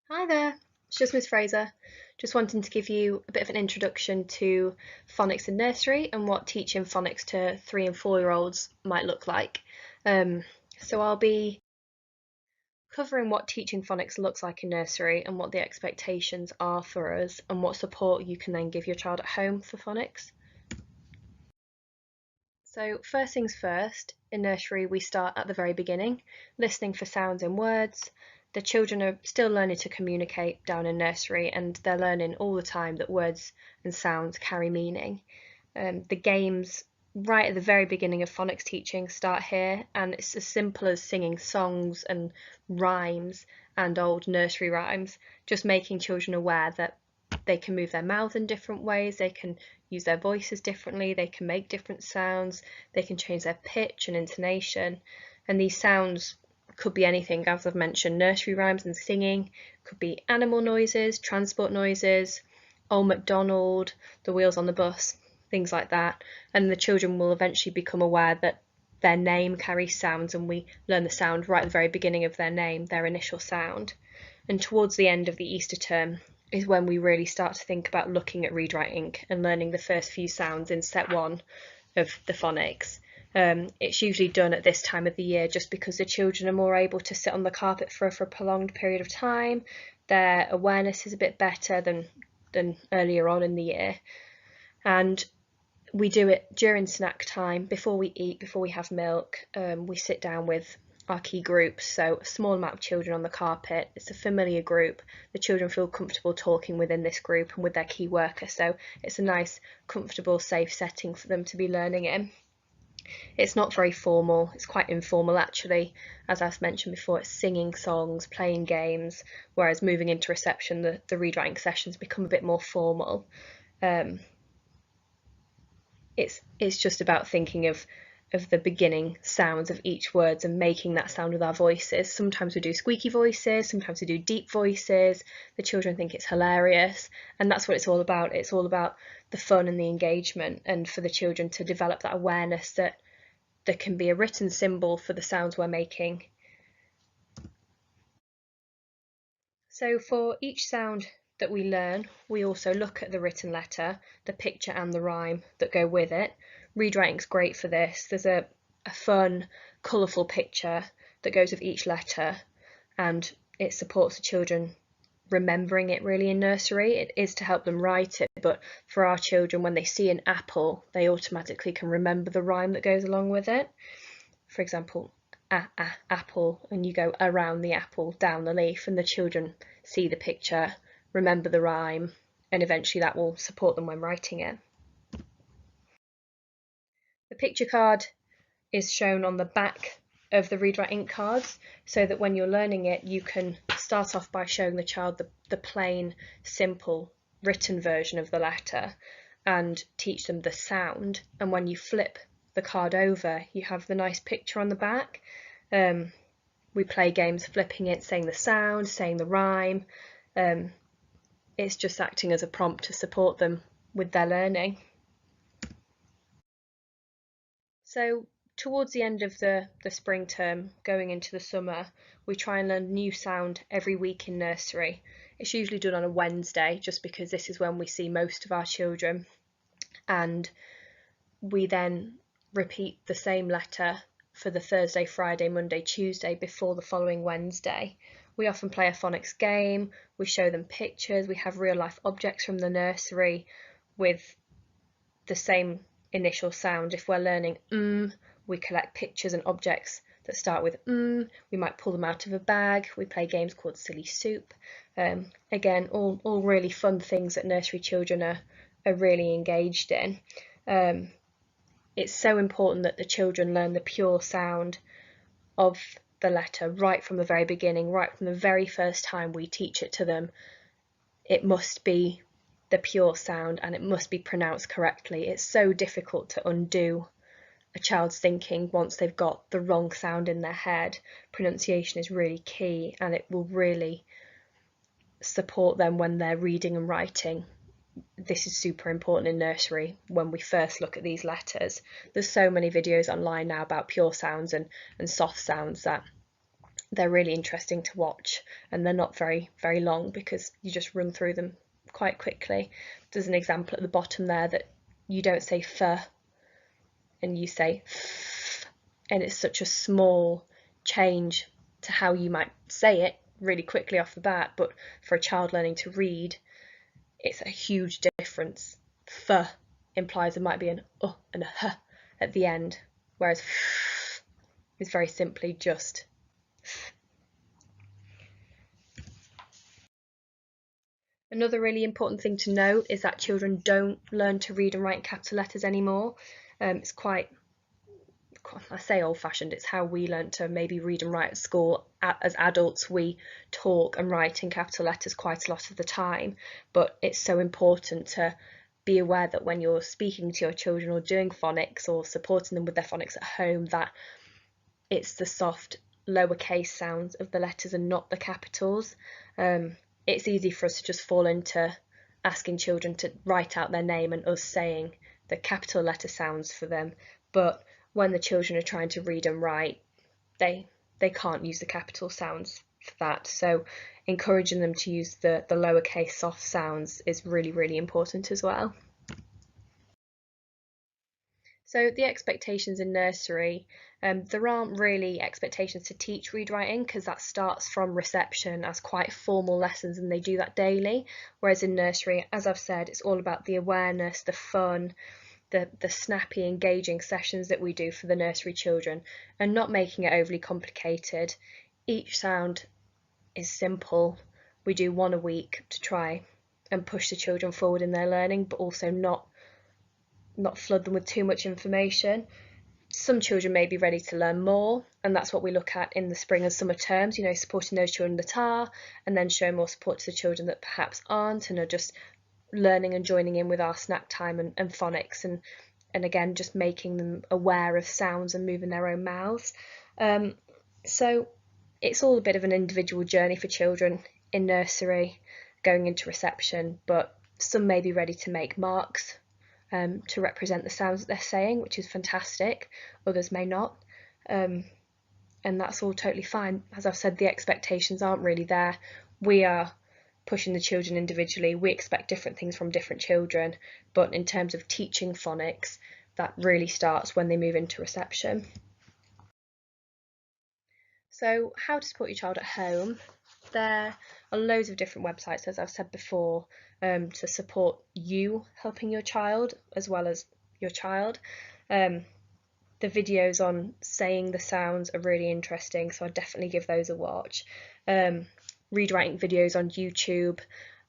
Hi there, it's just Miss Fraser. Just wanting to give you a bit of an introduction to phonics in nursery and what teaching phonics to 3 and 4-year-olds might look like. So I'll be covering what teaching phonics looks like in nursery and what the expectations are for us and what support you can then give your child at home for phonics. So first things first, in nursery we start at the very beginning, listening for sounds and words. The children are still learning to communicate down in nursery and they're learning all the time that words and sounds carry meaning. The games right at the very beginning of phonics teaching start here, and it's as simple as singing songs and rhymes and old nursery rhymes, just making children aware that they can move their mouth in different ways, they can use their voices differently, they can make different sounds, they can change their pitch and intonation. And these sounds could be anything, as I've mentioned, nursery rhymes and singing, could be animal noises, transport noises, Old MacDonald, the wheels on the bus, things like that. And the children will eventually become aware that their name carries sounds, and we learn the sound right at the very beginning of their name, their initial sound. And towards the end of the Easter term is when we really start to think about looking at read, write, ink and learning the first few sounds in set 1 of the phonics. It's usually done at this time of the year just because the children are more able to sit on the carpet for a prolonged period of time. Their awareness is a bit better than earlier on in the year. And we do it during snack time, before we eat, before we have milk. We sit down with our key groups, so a small amount of children on the carpet. It's a familiar group. The children feel comfortable talking within this group and with their key worker, so it's a nice, comfortable, safe setting for them to be learning in. It's not very formal, it's quite informal actually. As I've mentioned before, it's singing songs, playing games, whereas moving into reception, the read writing sessions become a bit more formal. It's just about thinking of the beginning sounds of each words and making that sound with our voices. Sometimes we do squeaky voices, sometimes we do deep voices. The children think it's hilarious, and that's what it's all about. It's all about the fun and the engagement, and for the children to develop that awareness that there can be a written symbol for the sounds we're making. So for each sound that we learn, we also look at the written letter, the picture and the rhyme that go with it. Read writing's great for this. There's a fun, colourful picture that goes with each letter, and it supports the children remembering it really in nursery. It is to help them write it, but for our children, when they see an apple, they automatically can remember the rhyme that goes along with it. For example, apple, and you go around the apple, down the leaf, and the children see the picture, remember the rhyme, and eventually that will support them when writing it. The picture card is shown on the back of the read, write, ink cards, so that when you're learning it, you can start off by showing the child the plain, simple, written version of the letter and teach them the sound. And when you flip the card over, you have the nice picture on the back. We play games flipping it, saying the sound, saying the rhyme. It's just acting as a prompt to support them with their learning. So towards the end of the spring term, going into the summer, we try and learn a new sound every week in nursery. It's usually done on a Wednesday, just because this is when we see most of our children. And we then repeat the same letter for the Thursday, Friday, Monday, Tuesday before the following Wednesday. We often play a phonics game, we show them pictures, we have real life objects from the nursery with the same initial sound. If we're learning we collect pictures and objects that start with we might pull them out of a bag. We play games called Silly Soup. Again, all really fun things that nursery children are really engaged in. It's so important that the children learn the pure sound of the letter right from the very beginning, right from the very first time we teach it to them. It must be the pure sound and it must be pronounced correctly. It's so difficult to undo a child's thinking once they've got the wrong sound in their head. Pronunciation is really key, and it will really support them when they're reading and writing. This is super important in nursery when we first look at these letters. There's so many videos online now about pure sounds and soft sounds that they're really interesting to watch, and they're not very long because you just run through them quite quickly. There's an example at the bottom there that you don't say f and you say f, and it's such a small change to how you might say it really quickly off the bat, but for a child learning to read, it's a huge difference. F implies there might be an and a h at the end, whereas f is very simply just f. Another really important thing to note is that children don't learn to read and write in capital letters anymore. It's quite, I say old-fashioned, it's how we learn to maybe read and write at school. As adults, we talk and write in capital letters quite a lot of the time, but it's so important to be aware that when you're speaking to your children or doing phonics or supporting them with their phonics at home, that it's the soft lowercase sounds of the letters and not the capitals. It's easy for us to just fall into asking children to write out their name and us saying the capital letter sounds for them, but when the children are trying to read and write, they can't use the capital sounds for that. So encouraging them to use the lowercase soft sounds is really important as well. So the expectations in nursery, there aren't really expectations to teach read writing because that starts from reception as quite formal lessons and they do that daily. Whereas in nursery, as I've said, it's all about the awareness, the fun, the snappy, engaging sessions that we do for the nursery children and not making it overly complicated. Each sound is simple. We do one a week to try and push the children forward in their learning, but also not flood them with too much information. Some children may be ready to learn more, and that's what we look at in the spring and summer terms, supporting those children that are, and then showing more support to the children that perhaps aren't and are just learning and joining in with our snack time and phonics, and again just making them aware of sounds and moving their own mouths. So it's all a bit of an individual journey for children in nursery going into reception, but some may be ready to make marks to represent the sounds that they're saying, which is fantastic. Others may not, and that's all totally fine. As I've said, the expectations aren't really there. We are pushing the children individually. We expect different things from different children, but in terms of teaching phonics, that really starts when they move into reception. So how to support your child at home. There are loads of different websites, as I've said before, to support you helping your child as well as your child. The videos on saying the sounds are really interesting, so I'd definitely give those a watch. Read writing videos on YouTube,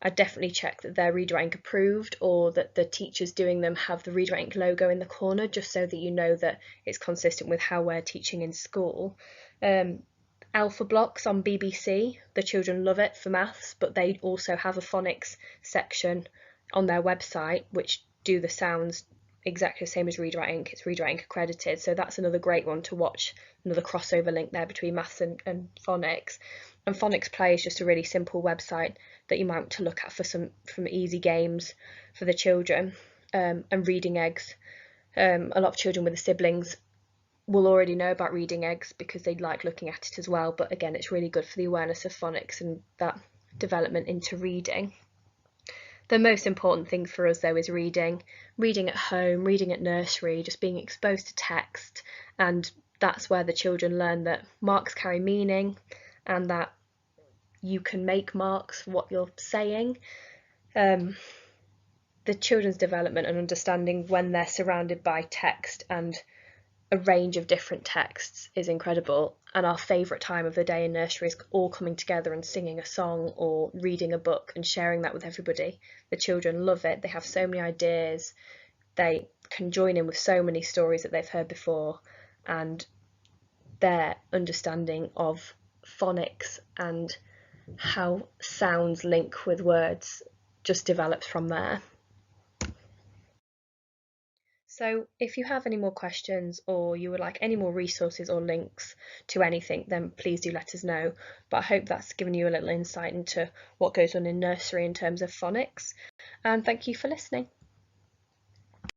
I'd definitely check that they're read writing approved or that the teachers doing them have the read writing logo in the corner, just so that you know that it's consistent with how we're teaching in school. Alpha blocks on BBC, the children love it for maths, but they also have a phonics section on their website which do the sounds exactly the same as read writing. It's read writing accredited, so that's another great one to watch, another crossover link there between maths and phonics. And Phonics Play is just a really simple website that you might want to look at for some easy games for the children. And Reading Eggs, a lot of children with the siblings will already know about Reading Eggs because they like looking at it as well, but again it's really good for the awareness of phonics and that development into reading. The most important thing for us though is reading at home, reading at nursery, just being exposed to text, and that's where the children learn that marks carry meaning and that you can make marks for what you're saying. The children's development and understanding when they're surrounded by text and a range of different texts is incredible, and our favourite time of the day in nursery is all coming together and singing a song or reading a book and sharing that with everybody. The children love it, they have so many ideas, they can join in with so many stories that they've heard before, and their understanding of phonics and how sounds link with words just develops from there. So if you have any more questions or you would like any more resources or links to anything, then please do let us know. But I hope that's given you a little insight into what goes on in nursery in terms of phonics. And thank you for listening.